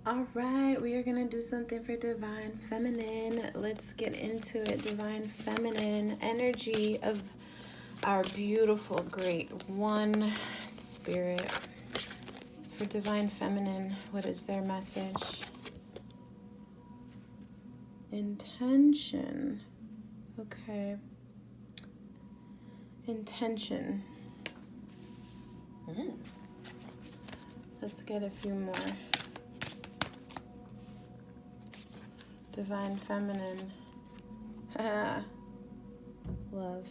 All right, we are going to do something for Divine Feminine. Let's get into it. Divine Feminine energy of our beautiful, great one spirit. For Divine Feminine, what is their message? Intention. Okay. Intention. Let's get a few more. Divine Feminine. Love.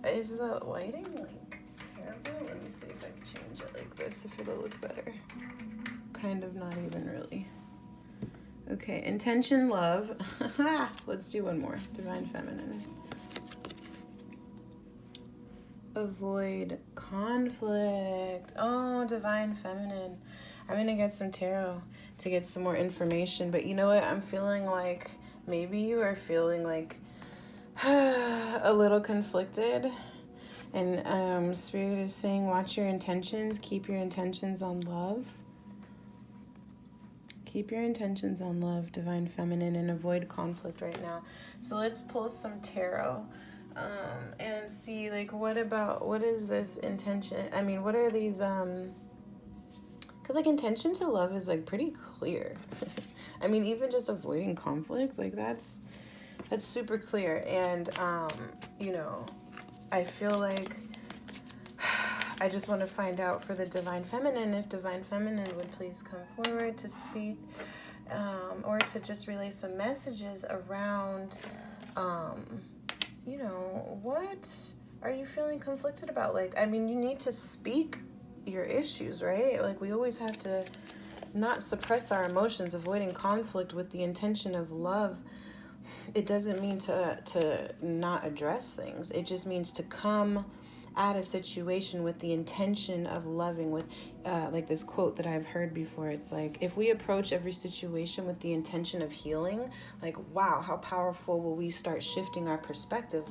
Is the lighting like terrible? Let me see if I can change it like this, if it'll look better. Kind of, not even really. Okay, intention, love. Let's do one more. Divine Feminine. Avoid conflict. Oh, Divine Feminine. I'm going to get some tarot to get some more information. But you know what? I'm feeling like maybe you are feeling like a little conflicted. And Spirit is saying watch your intentions. Keep your intentions on love. Keep your intentions on love, Divine Feminine, and avoid conflict right now. So let's pull some tarot. And see, like, what is this intention? I mean, what are these, because, like, intention to love is, like, pretty clear. I mean, even just avoiding conflicts, like, that's super clear. And, you know, I feel like I just want to find out for the Divine Feminine, if Divine Feminine would please come forward to speak, or to just relay some messages around, you know, what are you feeling conflicted about? Like, I mean, you need to speak your issues, right? Like, we always have to not suppress our emotions. Avoiding conflict with the intention of love, it doesn't mean to not address things. It just means to come at a situation with the intention of loving, with like this quote that I've heard before. It's like, if we approach every situation with the intention of healing, like, wow, how powerful will we start shifting our perspective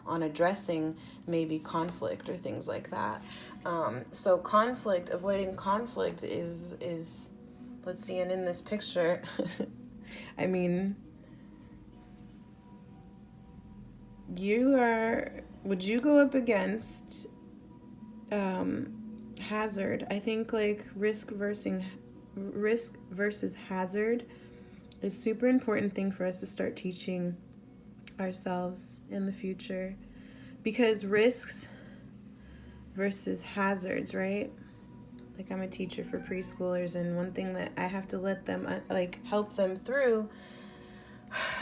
on addressing maybe conflict or things like that. So conflict, avoiding conflict is let's see, and in this picture, I mean, would you go up against hazard? I think, like, risk versus hazard is super important thing for us to start teaching ourselves in the future, because risks versus hazards, right? Like, I'm a teacher for preschoolers, and one thing that I have to let them, like, help them through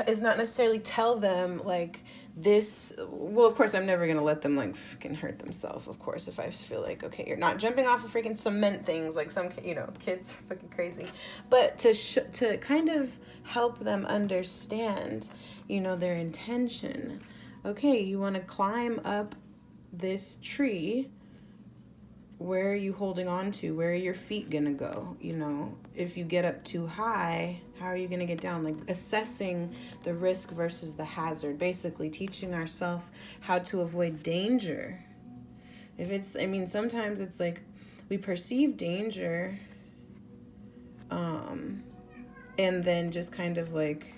is not necessarily tell them, like, this, well, of course, I'm never going to let them, like, freaking hurt themselves, of course, if I feel like, okay, you're not jumping off of freaking cement things, like some, you know, kids are fucking crazy, but to kind of help them understand, you know, their intention. Okay, you want to climb up this tree, where are you holding on to? Where are your feet gonna go? You know, if you get up too high, how are you gonna get down? Like, assessing the risk versus the hazard, basically teaching ourselves how to avoid danger. If it's, I mean, sometimes it's like we perceive danger, and then just kind of like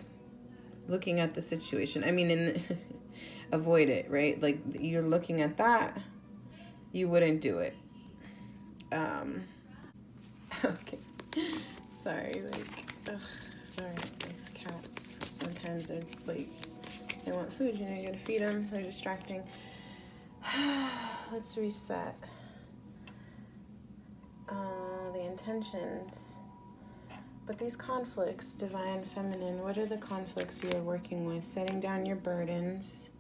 looking at the situation. I mean, avoid it, right? Like, you're looking at that, you wouldn't do it. Okay. Sorry, like, ugh, sorry, these cats. Sometimes they're like, they want food, you know, you gotta feed them, they're distracting. Let's reset. The intentions. But these conflicts, Divine Feminine, what are the conflicts you are working with? Setting down your burdens.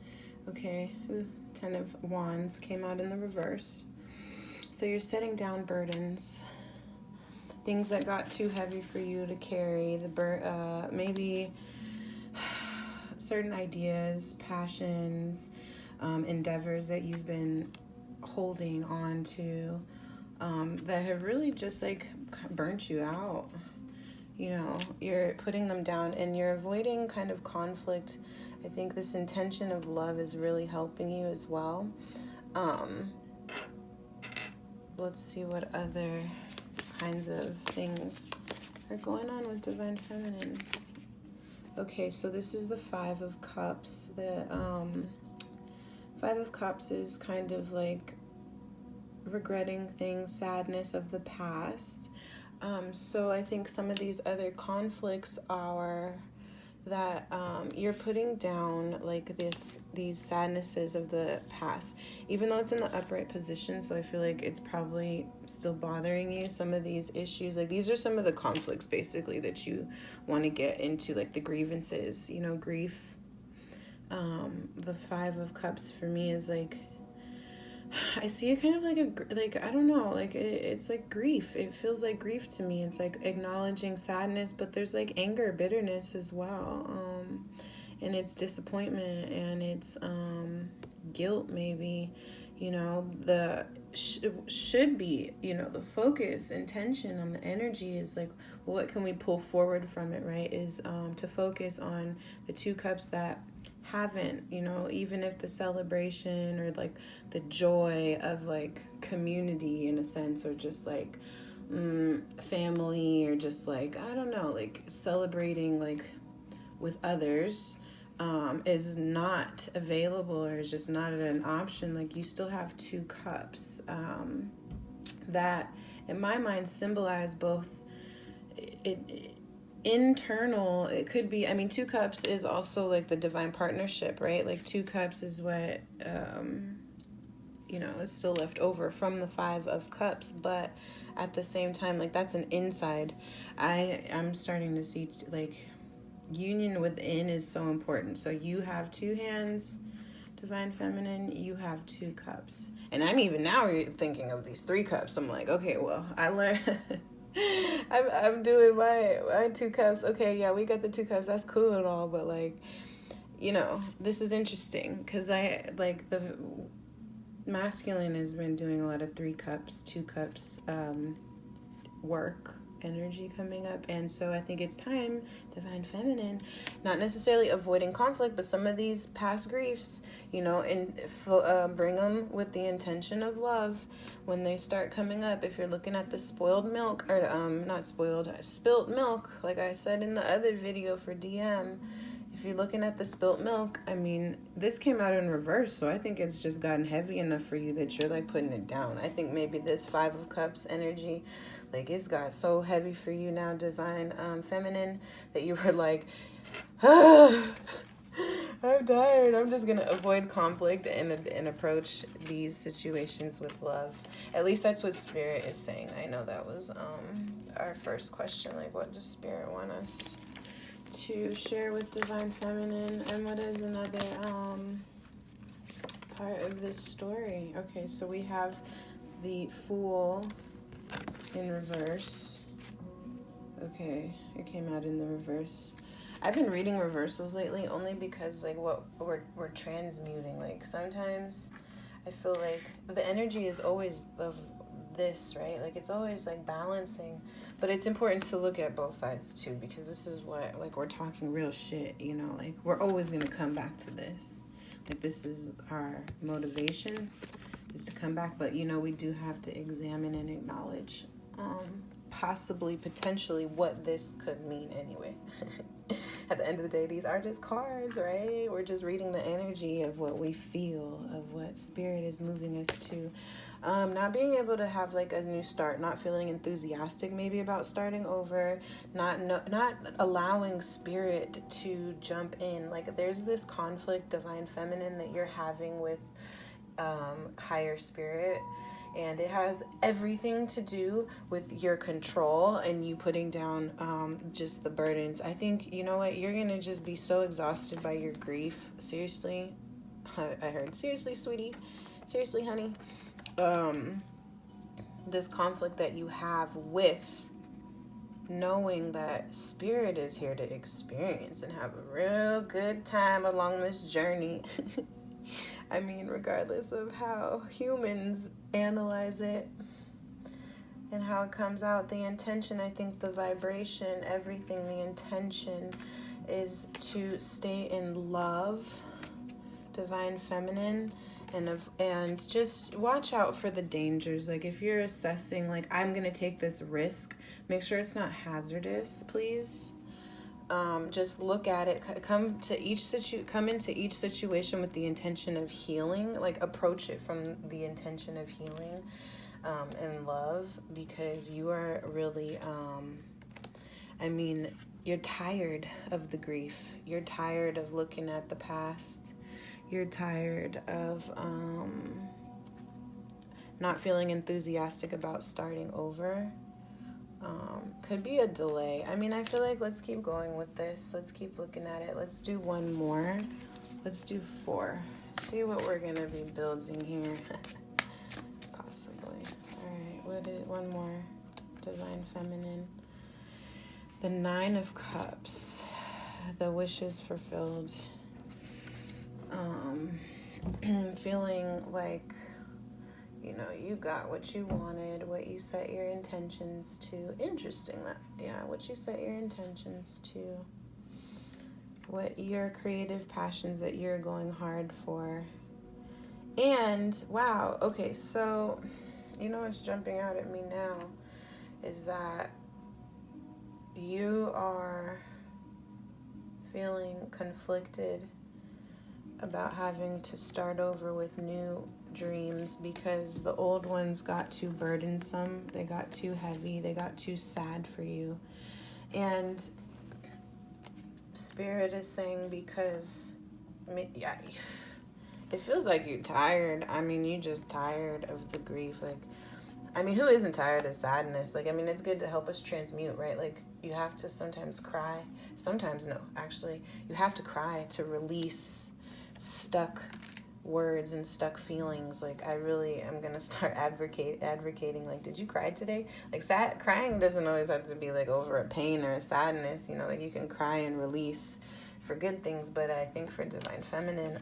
Okay, ooh, 10 of Wands came out in the reverse. So you're setting down burdens. Things that got too heavy for you to carry. Maybe certain ideas, passions, endeavors that you've been holding on to, that have really just, like, burnt you out. You know, you're putting them down and you're avoiding kind of conflict. I think this intention of love is really helping you as well. Let's see what other kinds of things are going on with Divine Feminine. Okay, so this is the Five of Cups. The Five of Cups is kind of like regretting things, sadness of the past. So I think some of these other conflicts are that you're putting down like these sadnesses of the past, even though it's in the upright position. So I feel like it's probably still bothering you. Some of these issues, like these are some of the conflicts basically that you want to get into, like the grievances, you know, grief. The Five of Cups for me is like, I see it kind of like I don't know, like it's like grief. It feels like grief to me. It's like acknowledging sadness, but there's like anger, bitterness as well, and it's disappointment, and it's guilt maybe. You know, the should be, you know, the focus, intention on the energy is like, what can we pull forward from it, right? Is to focus on the Two Cups that haven't, you know, even if the celebration or like the joy of like community in a sense, or just like family, or just like, I don't know, like celebrating like with others is not available, or is just not an option. Like you still have Two Cups that in my mind symbolize both internal. It could be, I mean, Two Cups is also like the divine partnership, right? Like Two Cups is what you know, is still left over from the Five of Cups, but at the same time, like that's an inside. I'm starting to see like union within is so important. So you have two hands, Divine Feminine, you have Two Cups, and I'm even now thinking of these Three Cups. I'm like, okay, well, I learned I'm doing my Two Cups. Okay, yeah, we got the Two Cups. That's cool and all, but like, you know, this is interesting because I like the masculine has been doing a lot of Three Cups, Two Cups work energy coming up, and so I think it's time, Divine Feminine, not necessarily avoiding conflict, but some of these past griefs, you know, and bring them with the intention of love when they start coming up. If you're looking at the spoiled milk, or not spoiled, spilt milk, like I said in the other video for DM, if you're looking at the spilt milk, I mean, this came out in reverse, so I think it's just gotten heavy enough for you that you're like putting it down. I think maybe this Five of Cups energy, like it's got so heavy for you now, Divine Feminine, that you were like, I'm tired. I'm just gonna avoid conflict and approach these situations with love. At least that's what Spirit is saying. I know that was our first question, like what does Spirit want us to share with Divine Feminine, and what is another part of this story? Okay, so we have the Fool in reverse. Okay, it came out in the reverse. I've been reading reversals lately only because like what we're transmuting. Like sometimes I feel like the energy is always of this, right? Like it's always like balancing, but it's important to look at both sides too, because this is what, like, we're talking real shit, you know, like we're always gonna come back to this. Like this is our motivation, is to come back, but you know, we do have to examine and acknowledge possibly, potentially what this could mean anyway. At the end of the day, these are just cards, right? We're just reading the energy of what we feel, of what Spirit is moving us to. Not being able to have like a new start, not feeling enthusiastic maybe about starting over, not allowing Spirit to jump in. Like there's this conflict, Divine Feminine, that you're having with higher Spirit, and it has everything to do with your control and you putting down just the burdens. I think, you know what, you're gonna just be so exhausted by your grief. Seriously, I heard, seriously, sweetie, seriously, honey. This conflict that you have with knowing that Spirit is here to experience and have a real good time along this journey. I mean, regardless of how humans analyze it and how it comes out, the intention, I think the vibration, everything, the intention is to stay in love, Divine Feminine, And just watch out for the dangers. Like if you're assessing, like, I'm gonna take this risk, make sure it's not hazardous, please. Just look at it. Come into each situation with the intention of healing. Like approach it from the intention of healing, and love, because you are really, you're tired of the grief. You're tired of looking at the past. You're tired of not feeling enthusiastic about starting over. Could be a delay. I feel like let's keep going with this. Let's keep looking at it. Let's do one more. Let's do 4. See what we're going to be building here. Possibly. All right, one more? Divine Feminine. The 9 of Cups. The wishes fulfilled. Feeling like, you got what you wanted, what you set your intentions to. Interesting that, what you set your intentions to. What your creative passions that you're going hard for. And, wow, okay, so, what's jumping out at me now is that you are feeling conflicted about having to start over with new dreams because the old ones got too burdensome, they got too heavy, they got too sad for you. And Spirit is saying because, it feels like you're tired. You're just tired of the grief. Who isn't tired of sadness? It's good to help us transmute, right? You have to sometimes cry. Sometimes, no, actually, you have to cry to release stuck words and stuck feelings. I really am gonna start advocating. Did you cry today? Crying doesn't always have to be over a pain or a sadness. You can cry and release for good things. But I think for Divine Feminine,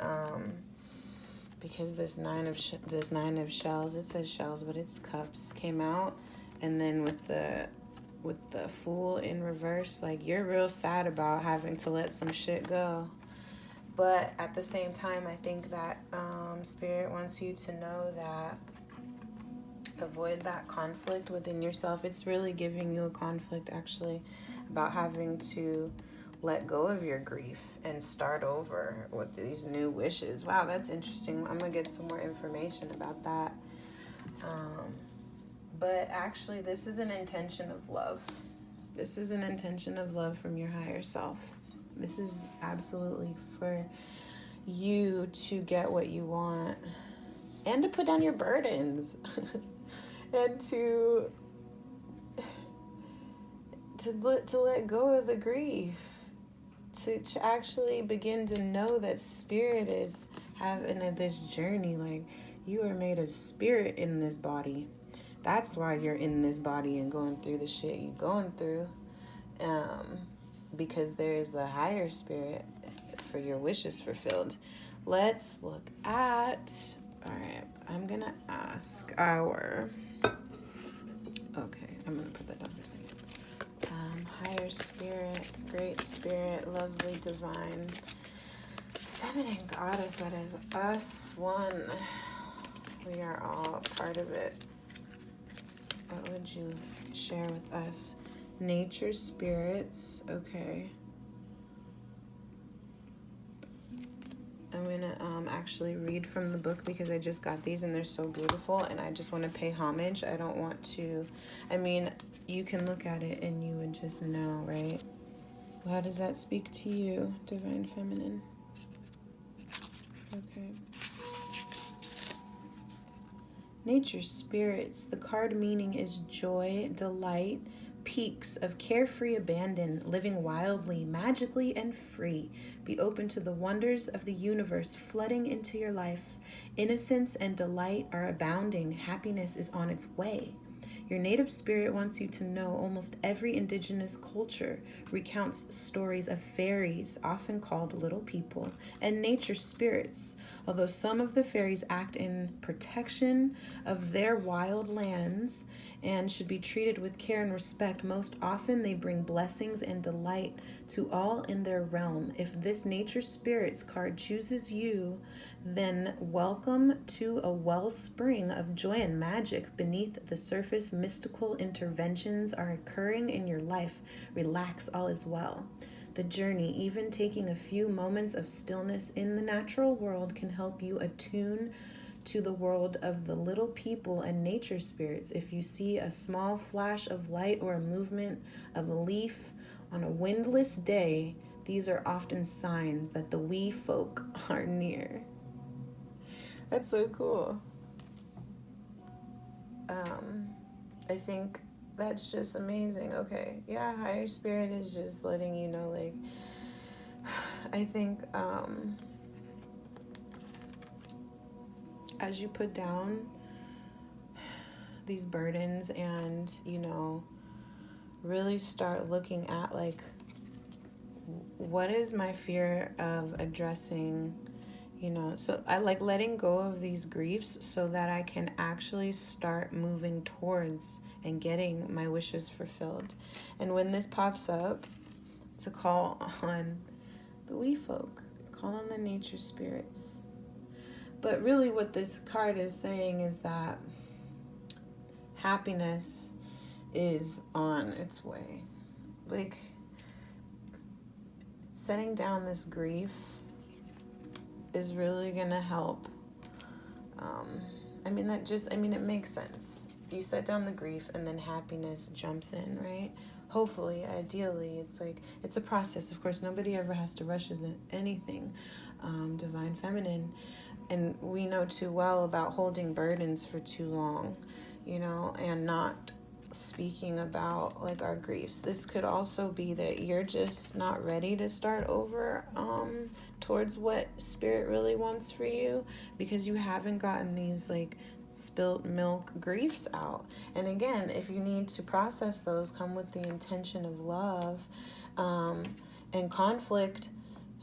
because this nine of shells, it says shells, but it's cups, came out, and then with the Fool in reverse, you're real sad about having to let some shit go. But at the same time, I think that Spirit wants you to know that avoid that conflict within yourself. It's really giving you a conflict, actually, about having to let go of your grief and start over with these new wishes. Wow, that's interesting. I'm going to get some more information about that. But actually, this is an intention of love. This is an intention of love from your higher self. This is absolutely for you to get what you want and to put down your burdens and to let go of the grief, to actually begin to know that Spirit is having this journey. You are made of spirit in this body. That's why you're in this body and going through the shit you're going through. Because there's a higher spirit for your wishes fulfilled. Let's look at, all right, I'm going to ask I'm going to put that down for a second. Higher spirit, great spirit, lovely, divine, feminine goddess that is us, one. We are all part of it. What would you share with us? Nature spirits, okay. I'm gonna actually read from the book because I just got these and they're so beautiful and I just want to pay homage. I don't want to, you can look at it and you would just know, right? How does that speak to you, Divine Feminine? Okay. Nature spirits, the card meaning is joy, delight, peaks of carefree abandon, living wildly, magically, and free. Be open to the wonders of the universe flooding into your life. Innocence and delight are abounding. Happiness is on its way. Your native spirit wants you to know almost every indigenous culture recounts stories of fairies, often called little people, and nature spirits. Although some of the fairies act in protection of their wild lands and should be treated with care and respect. Most often, they bring blessings and delight to all in their realm. If this nature spirits card chooses you, then welcome to a wellspring of joy and magic. Beneath the surface, mystical interventions are occurring in your life. Relax, all is well. The journey, even taking a few moments of stillness in the natural world, can help you attune to the world of the little people and nature spirits. If you see a small flash of light or a movement of a leaf on a windless day, these are often signs that the wee folk are near. That's so cool. I think that's just amazing. Okay, yeah, higher spirit is just letting you know, like, I think as you put down these burdens and, really start looking at, like, what is my fear of addressing, so I like letting go of these griefs so that I can actually start moving towards and getting my wishes fulfilled. And when this pops up, to call on the wee folk, call on the nature spirits. But really what this card is saying is that happiness is on its way. Like, setting down this grief is really gonna help. It makes sense. You set down the grief and then happiness jumps in, right? Hopefully, ideally, it's a process. Of course, nobody ever has to rush anything. Divine Feminine. And we know too well about holding burdens for too long, and not speaking about, like, our griefs. This could also be that you're just not ready to start over towards what spirit really wants for you, because you haven't gotten these, like, spilt milk griefs out. And again, if you need to process those, come with the intention of love and conflict.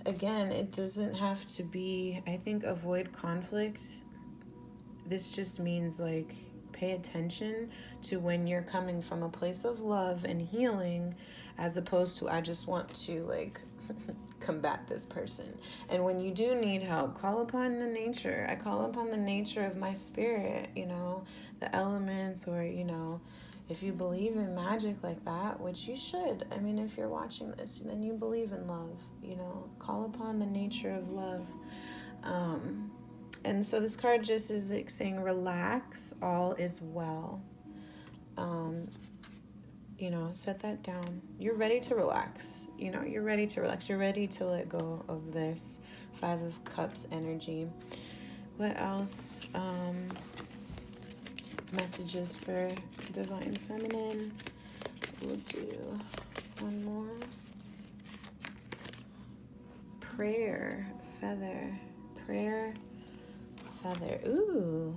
Again, it doesn't have to be, I think, avoid conflict. This just means, like, pay attention to when you're coming from a place of love and healing, as opposed to, I just want to, like, combat this person. And when you do need help, call upon the nature. I call upon the nature of my spirit, the elements, or, if you believe in magic like that, which you should. I mean, if you're watching this, then you believe in love, call upon the nature of love. And so this card just is, like, saying, relax, all is well. Set that down. You're ready to relax. You're ready to relax. You're ready to let go of this 5 of Cups energy. What else? Messages for Divine Feminine. We'll do one more. Prayer, feather. Prayer, feather. Ooh,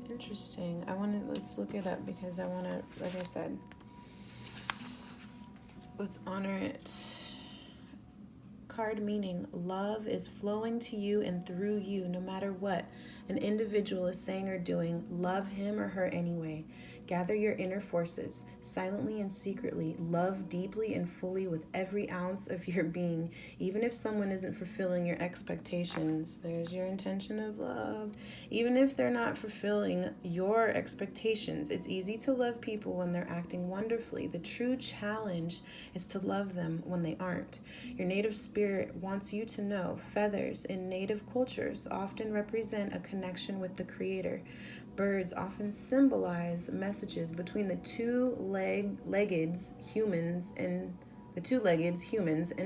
interesting. Let's look it up, because I want to, like I said, let's honor it. Card meaning, love is flowing to you and through you, no matter what an individual is saying or doing. Love him or her anyway. Gather your inner forces, silently and secretly. Love deeply and fully with every ounce of your being. Even if someone isn't fulfilling your expectations, there's your intention of love. Even if they're not fulfilling your expectations, it's easy to love people when they're acting wonderfully. The true challenge is to love them when they aren't. Your native spirit wants you to know feathers in native cultures often represent a connection with the Creator. Birds often symbolize messages between the two-legged humans and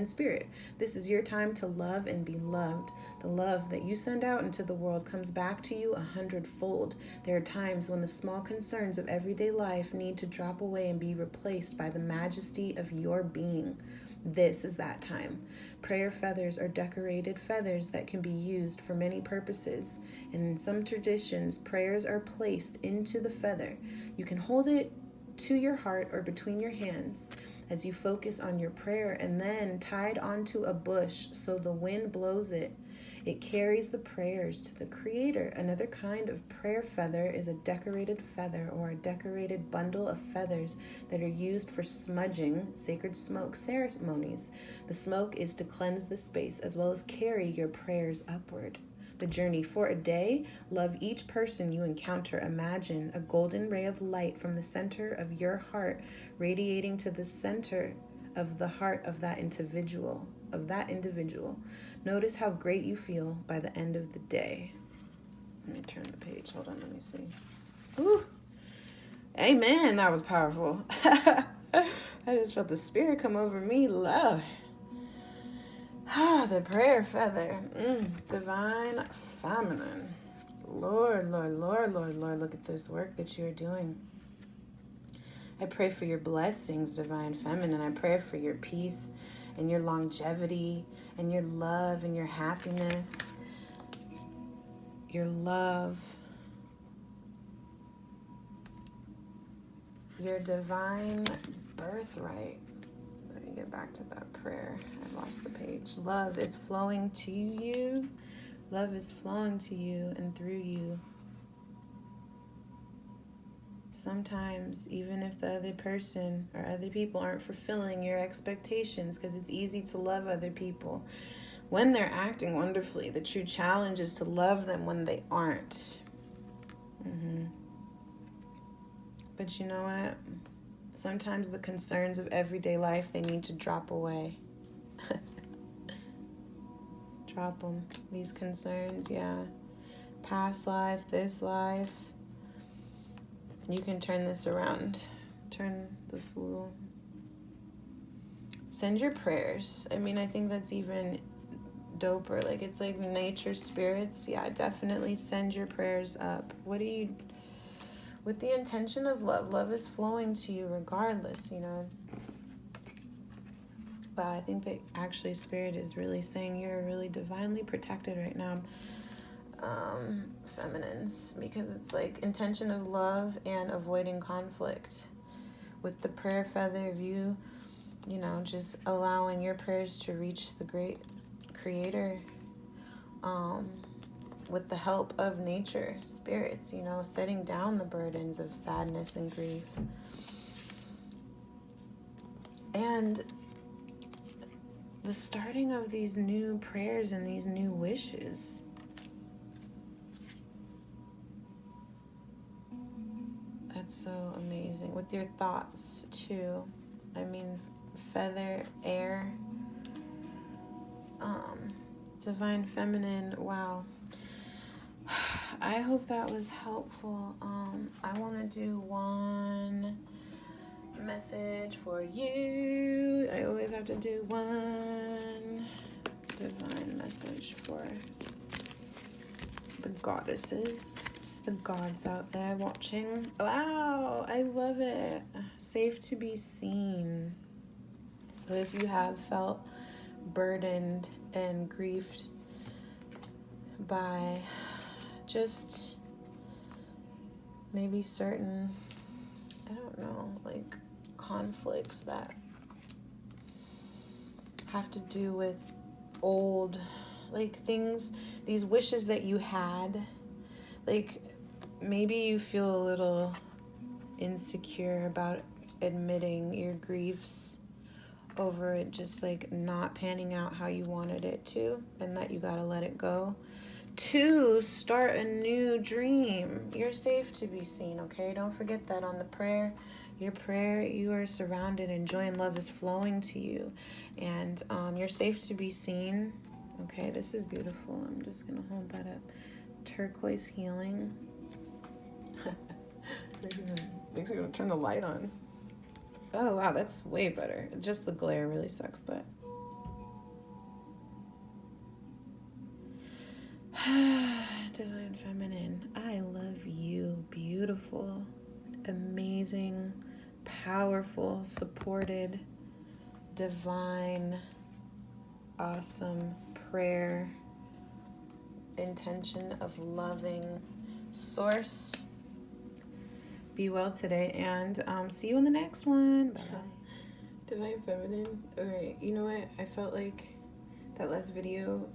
spirit. This is your time to love and be loved. The love that you send out into the world comes back to you 100-fold. There are times when the small concerns of everyday life need to drop away and be replaced by the majesty of your being. This is that time. Prayer feathers are decorated feathers that can be used for many purposes. And in some traditions, prayers are placed into the feather. You can hold it to your heart or between your hands as you focus on your prayer, and then tied onto a bush so the wind blows it. It carries the prayers to the Creator. Another kind of prayer feather is a decorated feather or a decorated bundle of feathers that are used for smudging sacred smoke ceremonies. The smoke is to cleanse the space as well as carry your prayers upward. The journey for a day, love each person you encounter. Imagine a golden ray of light from the center of your heart radiating to the center of the heart of that individual. Notice how great you feel by the end of the day. Let me turn the page. Hold on, let me see. Ooh. Amen. That was powerful. I just felt the spirit come over me. Love. The prayer feather. Divine feminine. Lord, Lord, Lord, Lord, Lord, look at this work that you're doing. I pray for your blessings, divine feminine. I pray for your peace and your longevity and your love and your happiness. Your love. Your divine birthright. Let me get back to that prayer. I lost the page. Love is flowing to you. Love is flowing to you and through you. Sometimes, even if the other person or other people aren't fulfilling your expectations, because it's easy to love other people when they're acting wonderfully. The true challenge is to love them when they aren't. But you know what? Sometimes the concerns of everyday life, they need to drop away. Drop them. These concerns, yeah. Past life, this life. You can turn this around. Turn the Fool. Send your prayers. I mean, I think that's even doper. Like, it's like nature spirits. Yeah, definitely send your prayers up. What do you... With the intention of love. Love is flowing to you regardless, you know. But I think that actually Spirit is really saying you're really divinely protected right now. Feminines, because it's like intention of love and avoiding conflict. With the prayer feather of you, you know, just allowing your prayers to reach the great Creator, with the help of nature spirits, you know, setting down the burdens of sadness and grief. And the starting of these new prayers and these new wishes. That's so amazing. With your thoughts, too. I mean, feather, air, divine feminine. Wow. I hope that was helpful. I want to do one message for you. I always have to do one divine message for the goddesses, the gods out there watching. Wow, I love it. Safe to be seen. So if you have felt burdened and grieved by just maybe certain, I don't know, like conflicts that have to do with old, like things, these wishes that you had, like maybe you feel a little insecure about admitting your griefs over it just like not panning out how you wanted it to, and that you gotta let it go. To start a new dream. You're safe to be seen, okay? Don't forget that on the prayer. Your prayer, you are surrounded and joy and love is flowing to you. And you're safe to be seen. Okay, this is beautiful. I'm just going to hold that up. Turquoise healing. Makes me want to turn the light on. Oh, wow, that's way better. Just the glare really sucks, but... Divine feminine, I love you. Beautiful, amazing, powerful, supported, divine, awesome prayer, intention of loving source. Be well today, and see you in the next one. Bye. Divine feminine. All right, you know what? I felt like that last video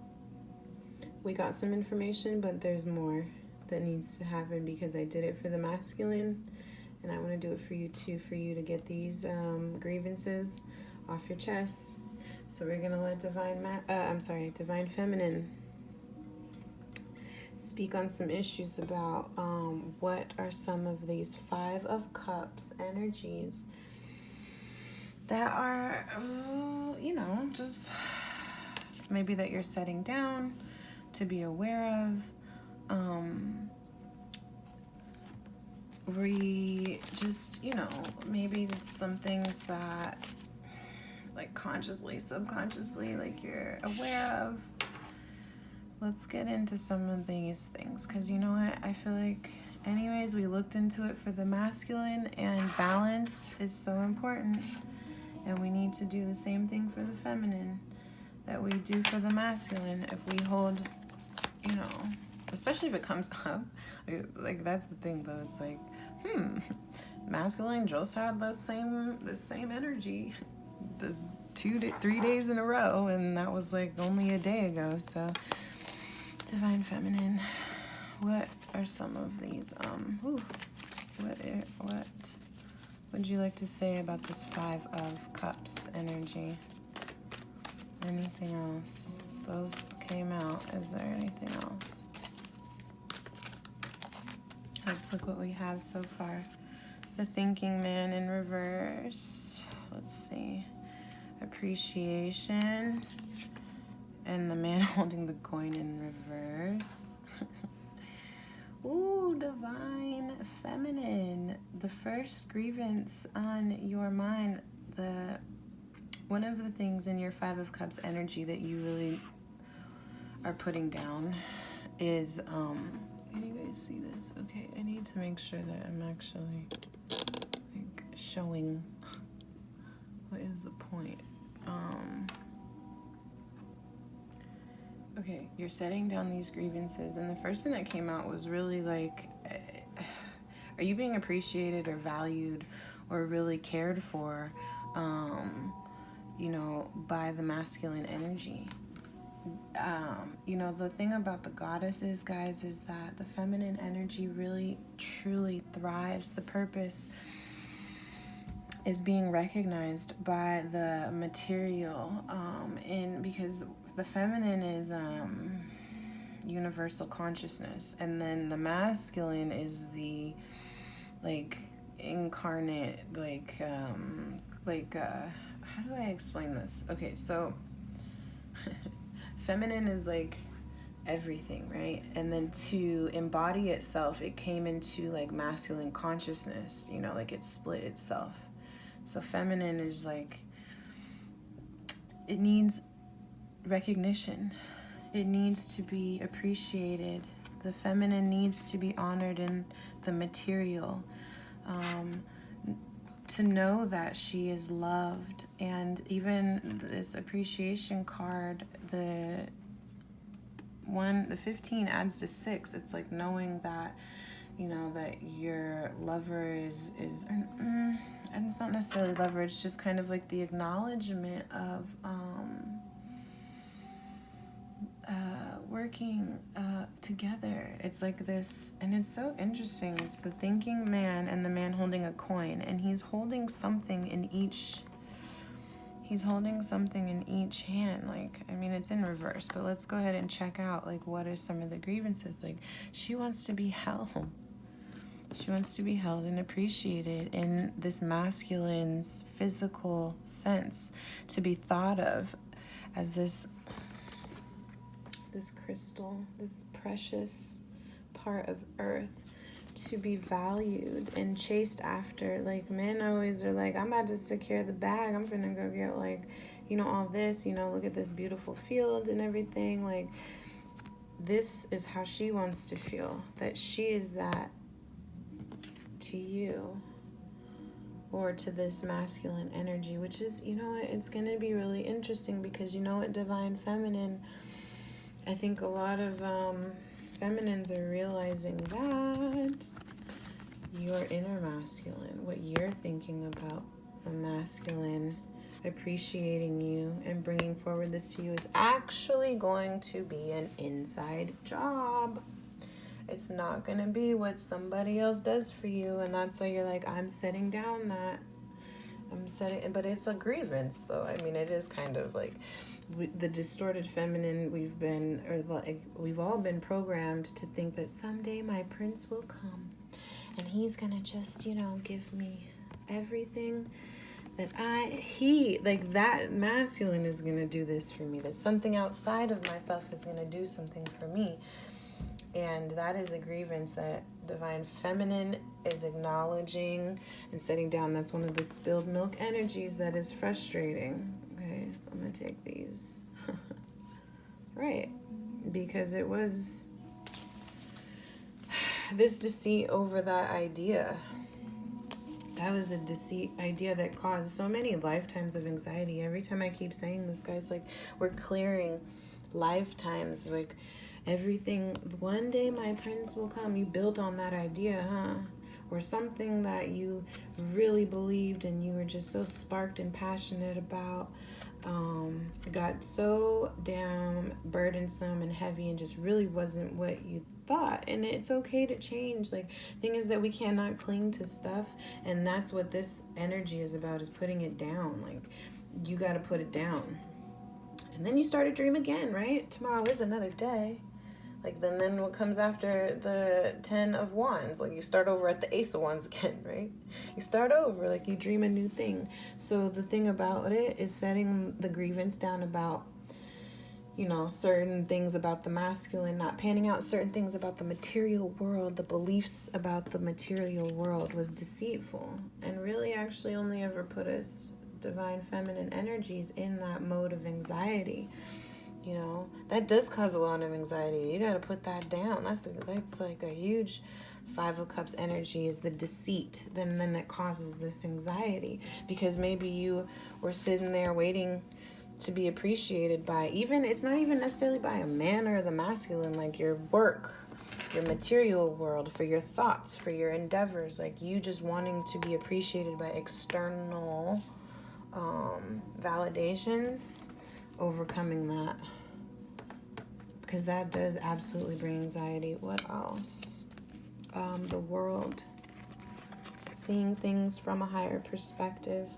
we got some information, but there's more that needs to happen because I did it for the masculine, and I want to do it for you too, for you to get these grievances off your chest. So we're gonna let Divine Feminine speak on some issues about what are some of these Five of Cups energies that are, just maybe that you're setting down to be aware of. Maybe it's some things that, like, consciously, subconsciously, like, you're aware of. Let's get into some of these things, because you know what? I feel like, anyways, we looked into it for the masculine, and balance is so important. And we need to do the same thing for the feminine that we do for the masculine. If we hold, especially if it comes up, like, that's the thing, though. It's like, masculine just had the same energy the 3 days in a row, and that was like only a day ago. So Divine Feminine, what are some of these what would you like to say about this Five of Cups energy? Anything else? Those came out. Is there anything else? Let's look what we have so far. The Thinking Man in reverse. Let's see. Appreciation. And the Man holding the coin in reverse. Ooh, Divine Feminine. The first grievance on your mind. One of the things in your Five of Cups energy that you really are putting down is can you guys see this? Okay, I need to make sure that I'm actually like showing what is the point. Okay, you're setting down these grievances, and the first thing that came out was really like, are you being appreciated or valued or really cared for, by the masculine energy? The thing about the goddesses, guys, is that the feminine energy really, truly thrives. The purpose is being recognized by the material, because the feminine is universal consciousness, and then the masculine is the incarnate, how do I explain this? Okay, so feminine is like everything, right? And then to embody itself, it came into like masculine consciousness, it split itself. So feminine is like, it needs recognition. It needs to be appreciated. The feminine needs to be honored in the material. To know that she is loved. And even this appreciation card, the 15 adds to 6. It's like knowing that, that your lover is and it's not necessarily lover, it's just kind of like the acknowledgement of working together. It's like this, and it's so interesting. It's the Thinking Man and the Man holding a coin, and he's holding something in each hand. It's in reverse, but let's go ahead and check out what are some of the grievances. She wants to be held. She wants to be held and appreciated in this masculine's physical sense, to be thought of as this crystal, this precious part of earth, to be valued and chased after. Men always are I'm about to secure the bag, I'm finna go get all this, look at this beautiful field and everything. This is how she wants to feel, that she is that to you, or to this masculine energy, which is, it's gonna be really interesting, because Divine Feminine, I think a lot of feminines are realizing that your inner masculine, what you're thinking about the masculine, appreciating you and bringing forward this to you is actually going to be an inside job. It's not going to be what somebody else does for you. And that's why you're like, I'm setting down that. But it's a grievance, though. I mean, it is kind of like the distorted feminine. We've all been programmed to think that someday my prince will come and he's going to just, give me everything that that masculine is going to do this for me, that something outside of myself is going to do something for me. And that is a grievance that divine feminine is acknowledging and setting down. That's one of the spilled milk energies that is frustrating. Okay, I'm going to take these. Right. Because it was this deceit over that idea. That was a deceit idea that caused so many lifetimes of anxiety. Every time I keep saying this, guys, like, we're clearing lifetimes, like, everything. One day my prince will come. You built on that idea, huh? Or something that you really believed and you were just so sparked and passionate about. Got so damn burdensome and heavy and just really wasn't what you thought. And it's okay to change. Like, thing is that we cannot cling to stuff, and that's what this energy is about, is putting it down. Like, you got to put it down. And then you start a dream again, right? Tomorrow is another day. Like, then what comes after the 10 of Wands? Like, you start over at the Ace of Wands again, right? You start over, like, you dream a new thing. So the thing about it is setting the grievance down about, certain things about the masculine not panning out, certain things about the material world, the beliefs about the material world was deceitful and really actually only ever put us divine feminine energies in that mode of anxiety. That does cause a lot of anxiety. You got to put that down. That's like a huge 5 of Cups energy, is the deceit. Then it causes this anxiety because maybe you were sitting there waiting to be appreciated by, it's not even necessarily by a man or the masculine, like your work, your material world, for your thoughts, for your endeavors, like you just wanting to be appreciated by external validations, overcoming that. Because that does absolutely bring anxiety. What else? The world. Seeing things from a higher perspective.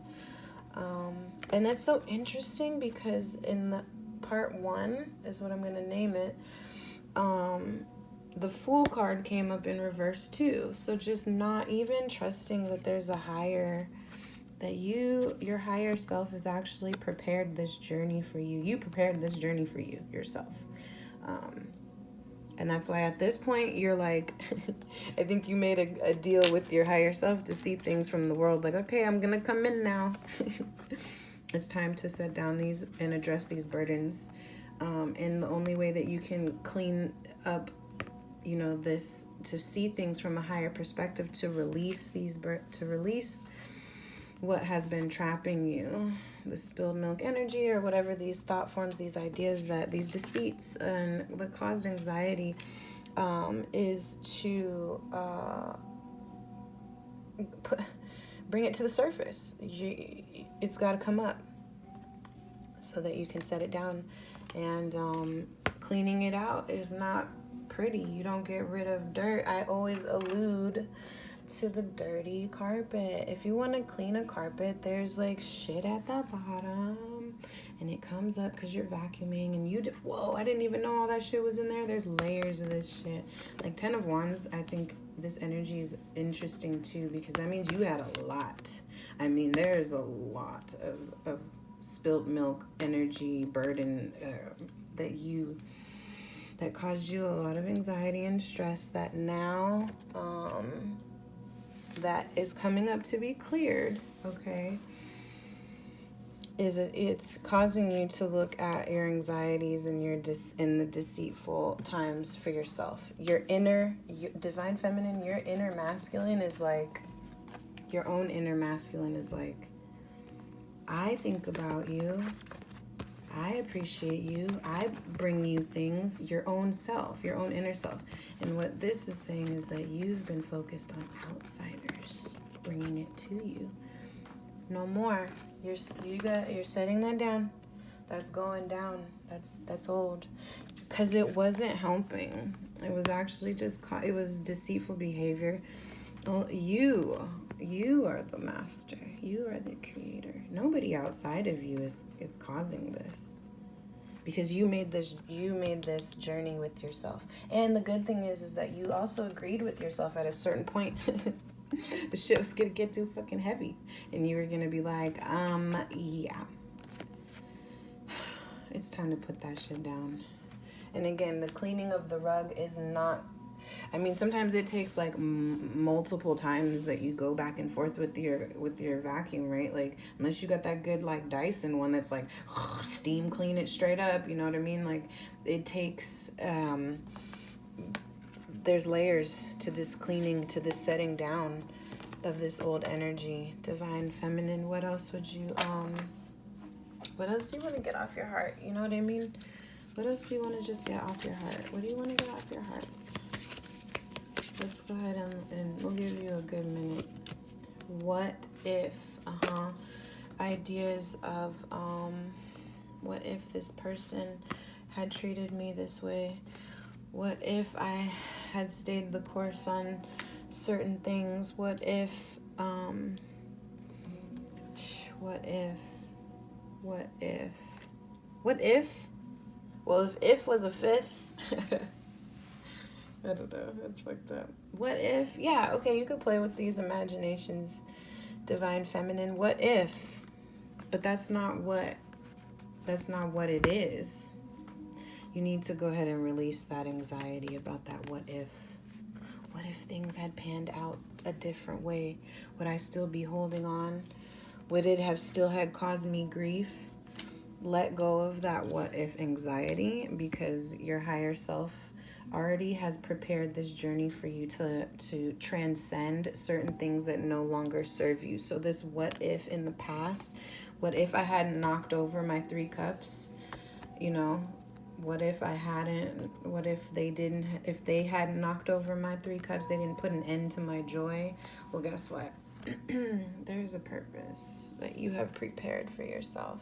And that's so interesting because in the part 1 is what I'm going to name it. The Fool card came up in reverse too. So just not even trusting that there's a higher, that your higher self has actually prepared this journey for you. You prepared this journey for you yourself. And that's why at this point you're like, I think you made a deal with your higher self to see things from the world. Like, okay, I'm going to come in now. It's time to set down these and address these burdens. And the only way that you can clean up, this, to see things from a higher perspective, to release what has been trapping you, the spilled milk energy or whatever, these thought forms, these ideas, that these deceits and that caused anxiety, is to bring it to the surface. It's got to come up so that you can set it down. And cleaning it out is not pretty. You don't get rid of dirt. I always allude to the dirty carpet. If you want to clean a carpet, there's like shit at the bottom and it comes up because you're vacuuming and whoa, I didn't even know all that shit was in there. There's layers of this shit. Like 10 of Wands, I think this energy is interesting too, because that means you had a lot. I mean, there's a lot of spilled milk energy burden that caused you a lot of anxiety and stress that now that is coming up to be cleared, okay? It's causing you to look at your anxieties and in the deceitful times for yourself. Your divine feminine, your inner masculine is like, your own inner masculine is like, I think about you. I appreciate you. I bring you things, your own self, your own inner self. And what this is saying is that you've been focused on outsiders bringing it to you. No more. You're setting that down. That's going down. That's old. Because it wasn't helping. It was actually just, it was deceitful behavior. Well, you are the master. You are the creator. Nobody outside of you is causing this. Because you made this journey with yourself. And the good thing is that you also agreed with yourself at a certain point. The shit was gonna get too fucking heavy. And you were gonna be like, yeah. It's time to put that shit down. And again, the cleaning of the rug is not, I mean, sometimes it takes like multiple times that you go back and forth with your vacuum, right? Like, unless you got that good like Dyson one that's like steam clean it straight up, you know what I mean? Like, it takes, there's layers to this cleaning, to this setting down of this old energy. Divine Feminine, what else would you, what else do you want to get off your heart? You know what I mean? What else do you want to just get off your heart? What do you want to get off your heart? Let's go ahead and we'll give you a good minute. What if, ideas of, what if this person had treated me this way? What if I had stayed the course on certain things? What if, well, if was a fifth. I don't know, that's fucked up. What if, yeah, okay, you could play with these imaginations, Divine Feminine. What if? But that's not what it is. You need to go ahead and release that anxiety about that what if. What if things had panned out a different way? Would I still be holding on? Would it have still had caused me grief? Let go of that what if anxiety, because your higher self already has prepared this journey for you to transcend certain things that no longer serve you. So this what if in the past, what if I hadn't knocked over my 3 cups, you know, what if I hadn't, what if they hadn't knocked over my 3 cups, they didn't put an end to my joy? Well, guess what? There's a purpose that you have prepared for yourself.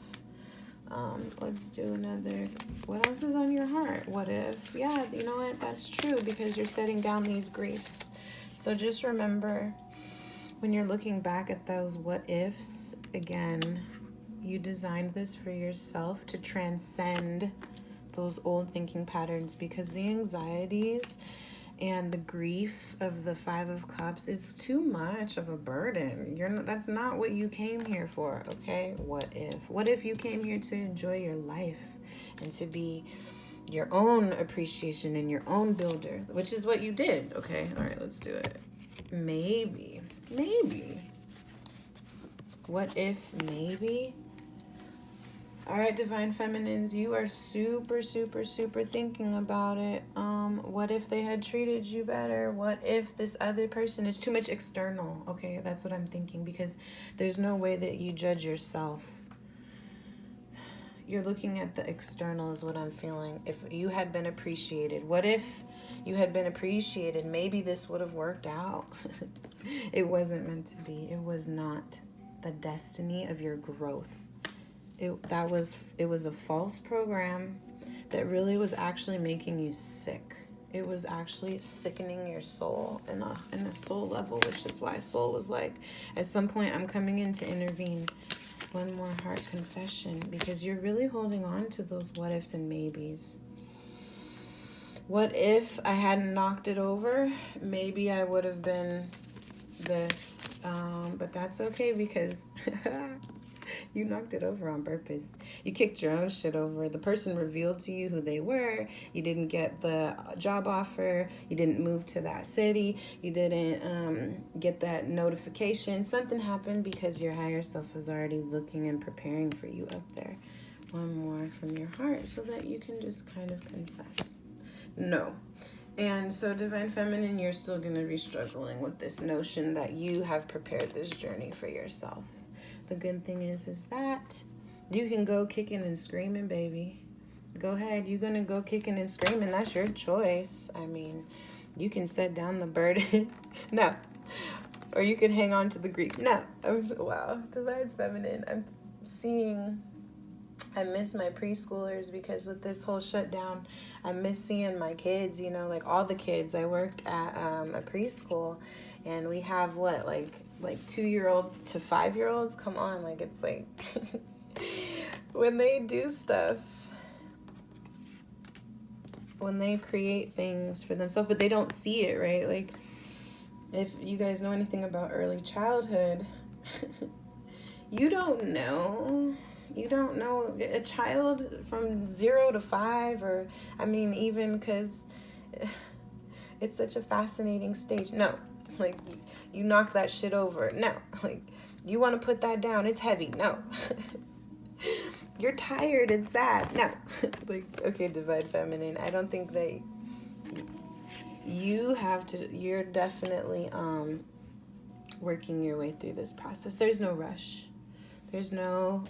Let's do another. What else is on your heart? What if? Yeah, you know what? That's true, because you're setting down these griefs. So just remember, when you're looking back at those what ifs, again, you designed this for yourself to transcend those old thinking patterns, because the anxieties and the grief of the 5 of Cups is too much of a burden. That's not what you came here for, okay? What if? What if you came here to enjoy your life and to be your own appreciation and your own builder, which is what you did, okay? All right, let's do it. Maybe. What if maybe? All right, Divine Feminines, you are super, super, super thinking about it. What if they had treated you better? What if this other person is too much external? Okay, that's what I'm thinking, because there's no way that you judge yourself. You're looking at the external is what I'm feeling. If you had been appreciated, what if you had been appreciated? Maybe this would have worked out. It wasn't meant to be. It was not the destiny of your growth. It was a false program that really was actually making you sick. It was actually sickening your soul in a soul level, which is why soul was like, at some point I'm coming in to intervene. One more heart confession, because you're really holding on to those what ifs and maybes. What if I hadn't knocked it over? Maybe I would have been this, but that's okay, because you knocked it over on purpose. You kicked your own shit over. The person revealed to you who they were. You didn't get the job offer. You didn't move to that city. You didn't get that notification. Something happened because your higher self was already looking and preparing for you up there. One more from your heart so that you can just kind of confess. No. And so, Divine Feminine, you're still going to be struggling with this notion that you have prepared this journey for yourself. The good thing is that you can go kicking and screaming, baby. Go ahead. You're going to go kicking and screaming. That's your choice. I mean, you can set down the burden. No. Or you can hang on to the grief. No. Wow. Divine Feminine. seeing, I miss my preschoolers, because with this whole shutdown, I miss seeing my kids, you know, like all the kids. I work at a preschool, and we have what, like 2-year-olds to 5-year-olds. Come on, like it's like when they do stuff, when they create things for themselves, but they don't see it, right? Like, if you guys know anything about early childhood, you don't know. You don't know a child from 0 to 5, or, I mean, even because it's such a fascinating stage. No, like, you knock that shit over. No, like, you want to put that down. It's heavy. No. You're tired and sad. No. Like, okay, Divine Feminine, I don't think that you have to, you're definitely working your way through this process. There's no rush. There's no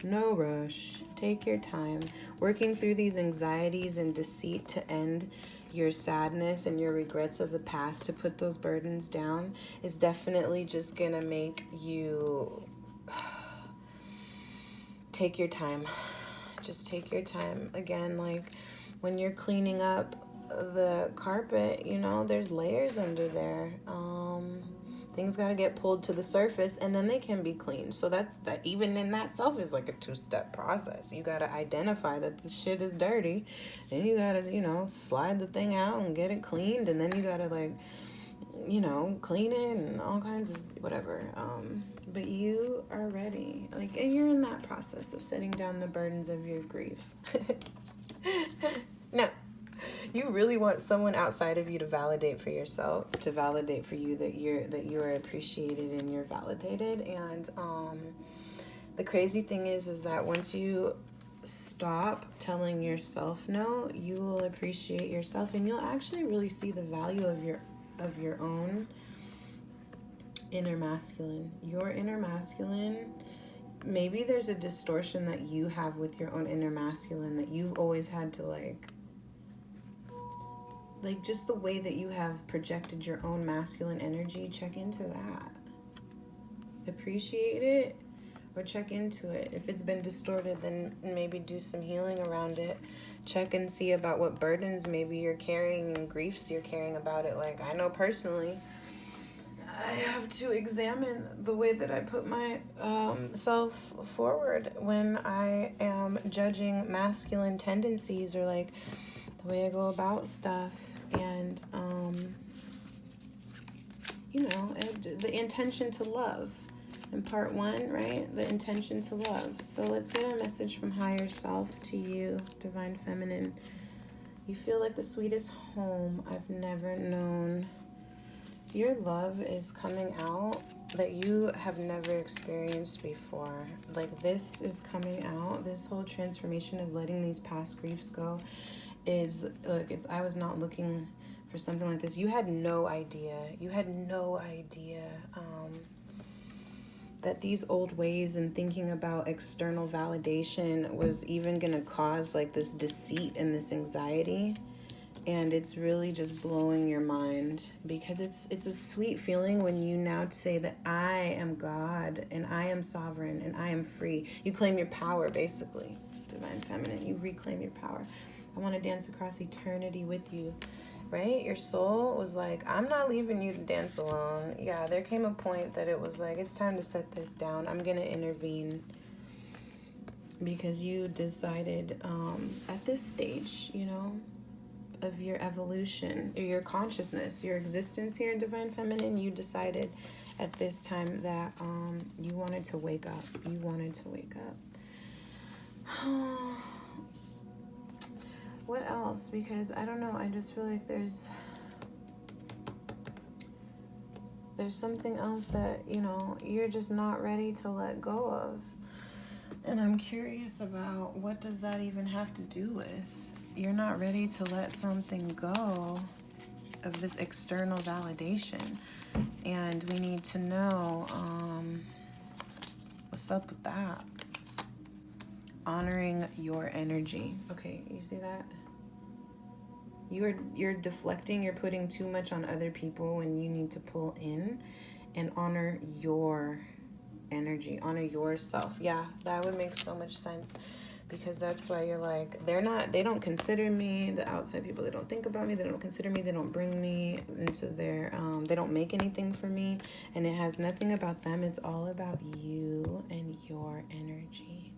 rush. Take your time. Working through these anxieties and deceit to end your sadness and your regrets of the past, to put those burdens down, is definitely just gonna make you take your time. Just take your time. Again, like when you're cleaning up the carpet, you know, there's layers under there. Things got to get pulled to the surface, and then they can be cleaned. So that even in that self is like a 2-step process. You got to identify that the shit is dirty, and you got to, you know, slide the thing out and get it cleaned, and then you got to, like, you know, clean it and all kinds of whatever. But you are ready, like, and you're in that process of setting down the burdens of your grief. No. You really want someone outside of you to validate for yourself, to validate for you that you are appreciated and you're validated. And the crazy thing is that once you stop telling yourself no, you will appreciate yourself, and you'll actually really see the value of your own inner masculine. Your inner masculine, maybe there's a distortion that you have with your own inner masculine that you've always had to like just the way that you have projected your own masculine energy. Check into that. Appreciate it, or check into it. If it's been distorted, then maybe do some healing around it. Check and see about what burdens maybe you're carrying and griefs you're carrying about it. Like, I know personally, I have to examine the way that I put my self forward when I am judging masculine tendencies, or like the way I go about stuff. And, you know, the intention to love in part 1, right? The intention to love. So let's get a message from higher self to you, Divine Feminine. You feel like the sweetest home I've never known. Your love is coming out that you have never experienced before. Like, this is coming out. This whole transformation of letting these past griefs go is, look, I was not looking for something like this. You had no idea. You had no idea that these old ways and thinking about external validation was even going to cause like this deceit and this anxiety. And it's really just blowing your mind, because it's a sweet feeling when you now say that I am God and I am sovereign and I am free. You claim your power, basically, Divine Feminine. You reclaim your power. I want to dance across eternity with you, right? Your soul was like, I'm not leaving you to dance alone. Yeah, there came a point that it was like, it's time to set this down. I'm going to intervene, because you decided at this stage, you know, of your evolution, your consciousness, your existence here in Divine Feminine, you decided at this time that you wanted to wake up. You wanted to wake up. What else? Because I don't know, I just feel like there's something else that, you know, you're just not ready to let go of. And I'm curious about, what does that even have to do with? You're not ready to let something go of this external validation. And we need to know what's up with that. Honoring your energy. Okay, you see that? You're deflecting, you're putting too much on other people when you need to pull in and honor your energy, honor yourself. Yeah, that would make so much sense, because that's why you're like, they don't consider me, the outside people, they don't think about me, they don't consider me, they don't bring me into their, they don't make anything for me, and it has nothing about them. It's all about you and your energy.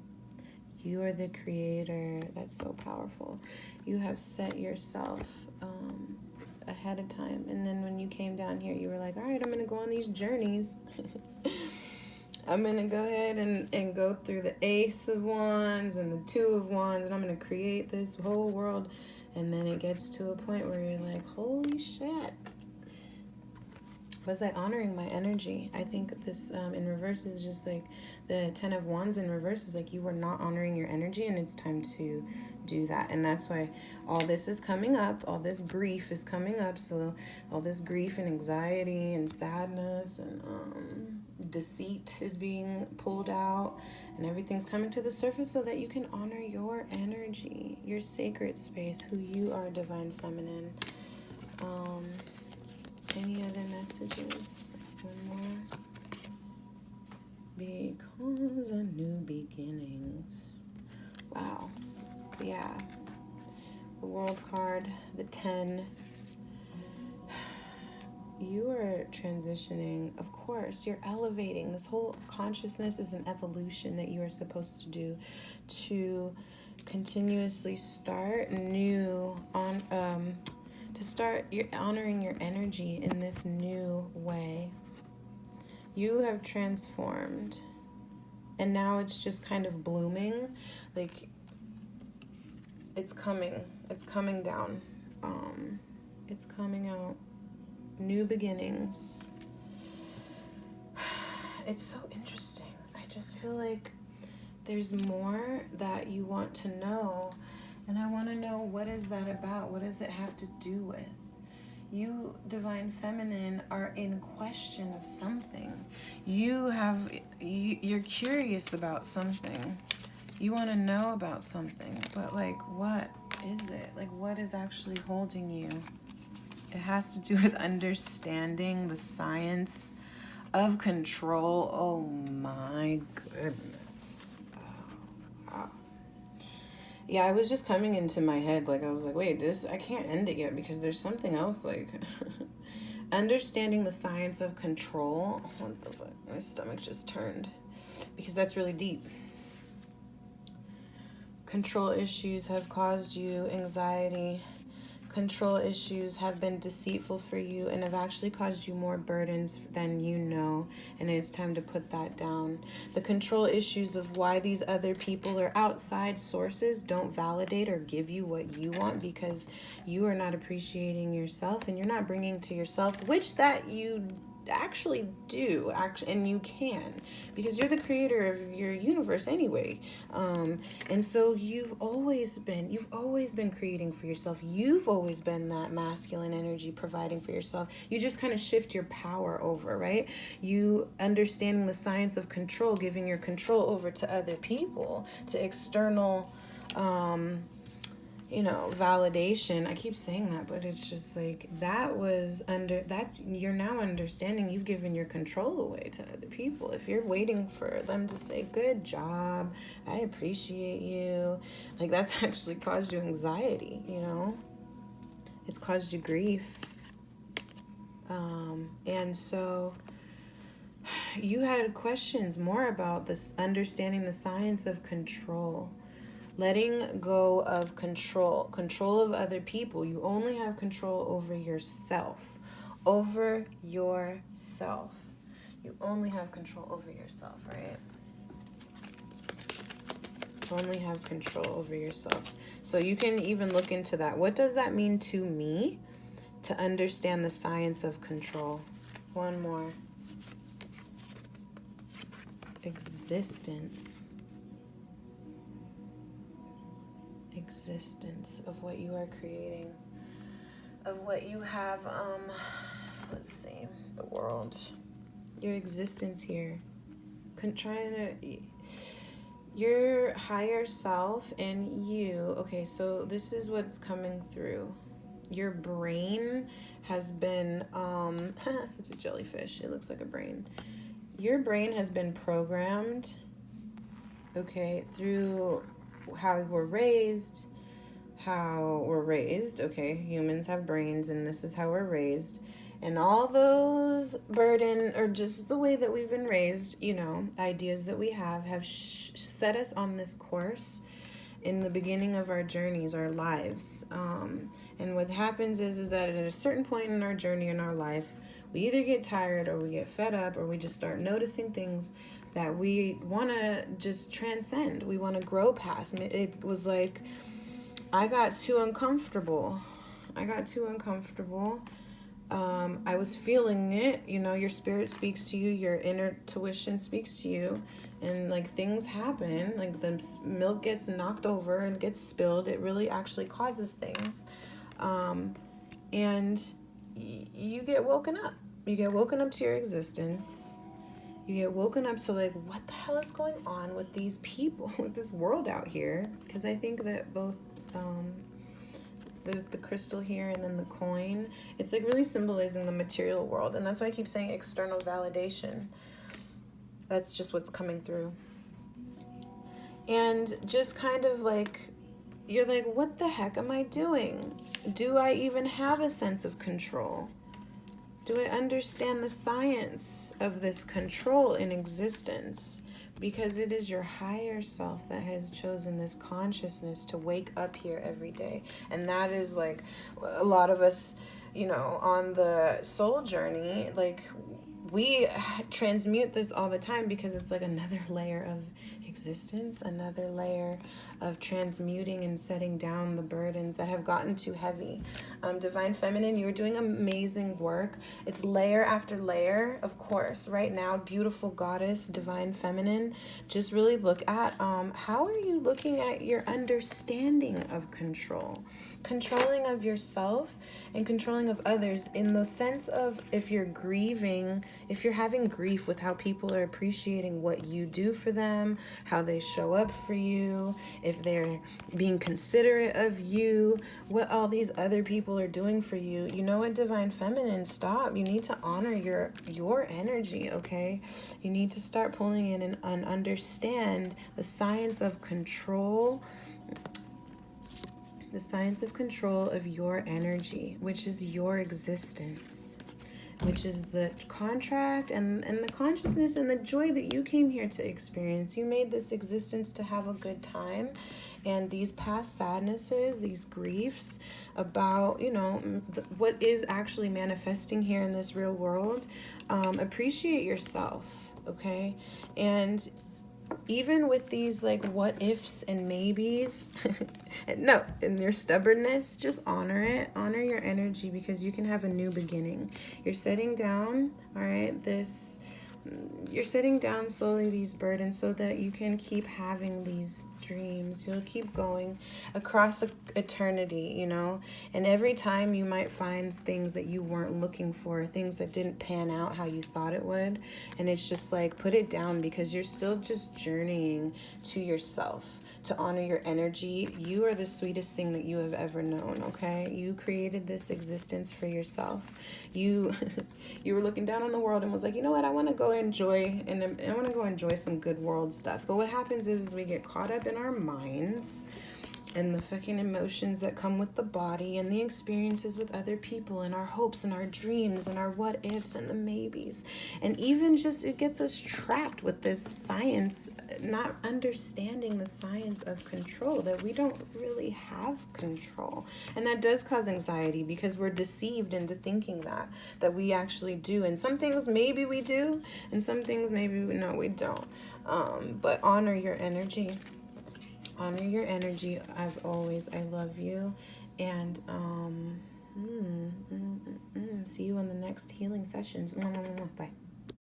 You are the creator. That's so powerful. You have set yourself ahead of time. And then when you came down here, you were like, all right, I'm going to go on these journeys. I'm going to go ahead and go through the Ace of Wands and the Two of Wands, and I'm going to create this whole world. And then it gets to a point where you're like, holy shit. Was I honoring my energy? I think this in reverse is just like the 10 of Wands in reverse is like you were not honoring your energy, and it's time to do that. And that's why all this is coming up, all this grief is coming up. So all this grief and anxiety and sadness and deceit is being pulled out, and everything's coming to the surface so that you can honor your energy, your sacred space, who you are, divine feminine. Any other messages? One more. Because a new beginnings. Wow. Yeah. The World card, the 10. You are transitioning. Of course, you're elevating. This whole consciousness is an evolution that you are supposed to do to continuously start new on to start honoring your energy in this new way. You have transformed, and now it's just kind of blooming. Like, it's coming down. It's coming out. New beginnings. It's so interesting. I just feel like there's more that you want to know. And I want to know, what is that about? What does it have to do with? You, divine feminine, are in question of something. You're curious about something. You want to know about something. But, like, what is it? Like, what is actually holding you? It has to do with understanding the science of control. Oh, my goodness. Yeah, I was just coming into my head, like, I was like, wait, I can't end it yet because there's something else, like, understanding the science of control. What the fuck? My stomach just turned, because that's really deep. Control issues have caused you anxiety. Control issues have been deceitful for you and have actually caused you more burdens than you know, and it's time to put that down. The control issues of why these other people or outside sources don't validate or give you what you want, because you are not appreciating yourself and you're not bringing to yourself, which that you actually do, and you can, because you're the creator of your universe anyway. And so you've always been creating for yourself. You've always been that masculine energy providing for yourself. You just kind of shift your power over, right? You understanding the science of control, giving your control over to other people, to external validation. I keep saying that, but it's just like, you're now understanding you've given your control away to other people. If you're waiting for them to say, good job, I appreciate you, like, that's actually caused you anxiety, it's caused you grief. And so you had questions more about this, understanding the science of control. Letting go of control of other people. You only have control over yourself. Over yourself. You only have control over yourself, right? You only have control over yourself. So you can even look into that. What does that mean to me to understand the science of control? One more. Existence of what you are creating, of what you have, let's see, the world, your existence here, your higher self and you. Okay, so this is what's coming through. Your brain has been, it's a jellyfish, it looks like a brain. your brain has been programmed, okay, through how we're raised, okay, humans have brains and this is how we're raised. And all those burden, or just the way that we've been raised, you know, ideas that we have set us on this course in the beginning of our journeys, our lives. And what happens is that at a certain point in our journey in our life, we either get tired or we get fed up, or we just start noticing things that we want to just transcend. We want to grow past. And it was like, I got too uncomfortable. I was feeling it, you know, your spirit speaks to you, your inner tuition speaks to you, and like things happen, like the milk gets knocked over and gets spilled. It really actually causes things. And you get woken up. You get woken up to your existence. You get woken up to like, what the hell is going on with these people, with this world out here? Because I think that both the crystal here and then the coin, it's like really symbolizing the material world. And that's why I keep saying external validation. That's just what's coming through. And just kind of like, you're like, what the heck am I doing? Do I even have a sense of control? Do I understand the science of this control in existence? Because it is your higher self that has chosen this consciousness to wake up here every day. And that is like a lot of us, you know, on the soul journey, like we transmute this all the time because it's like another layer of existence, another layer of transmuting and setting down the burdens that have gotten too heavy. Divine Feminine, you're doing amazing work. It's layer after layer, of course. Right now, beautiful goddess, Divine Feminine, just really look at how are you looking at your understanding of control? Controlling of yourself and controlling of others, in the sense of if you're grieving, if you're having grief with how people are appreciating what you do for them, how they show up for you, if they're being considerate of you, what all these other people are doing for you. You know what, Divine Feminine, stop. You need to honor your energy, okay? You need to start pulling in and understand the science of control. The science of control of your energy, which is your existence, which is the contract and the consciousness and the joy that you came here to experience. You made this existence to have a good time. And these past sadnesses, these griefs about, you know, what is actually manifesting here in this real world, appreciate yourself, okay? And even with these like what ifs and maybes, no, in your stubbornness, just honor it. Honor your energy, because you can have a new beginning. You're setting down, all right, you're setting down slowly these burdens so that you can keep having these dreams. You'll keep going across eternity, you know, and every time you might find things that you weren't looking for, things that didn't pan out how you thought it would, and it's just like, put it down, because you're still just journeying to yourself, to honor your energy. You are the sweetest thing that you have ever known, okay? You created this existence for yourself. You were looking down on the world and was like, you know what, I want to go enjoy, and I want to go enjoy some good world stuff. But what happens is we get caught up in our minds and the fucking emotions that come with the body and the experiences with other people and our hopes and our dreams and our what ifs and the maybes. And even just it gets us trapped with this science, not understanding the science of control, that we don't really have control. And that does cause anxiety, because we're deceived into thinking that we actually do. And some things maybe we do, and some things maybe no, we don't. But honor your energy. Honor your energy as always. I love you. And see you in the next healing sessions. Bye.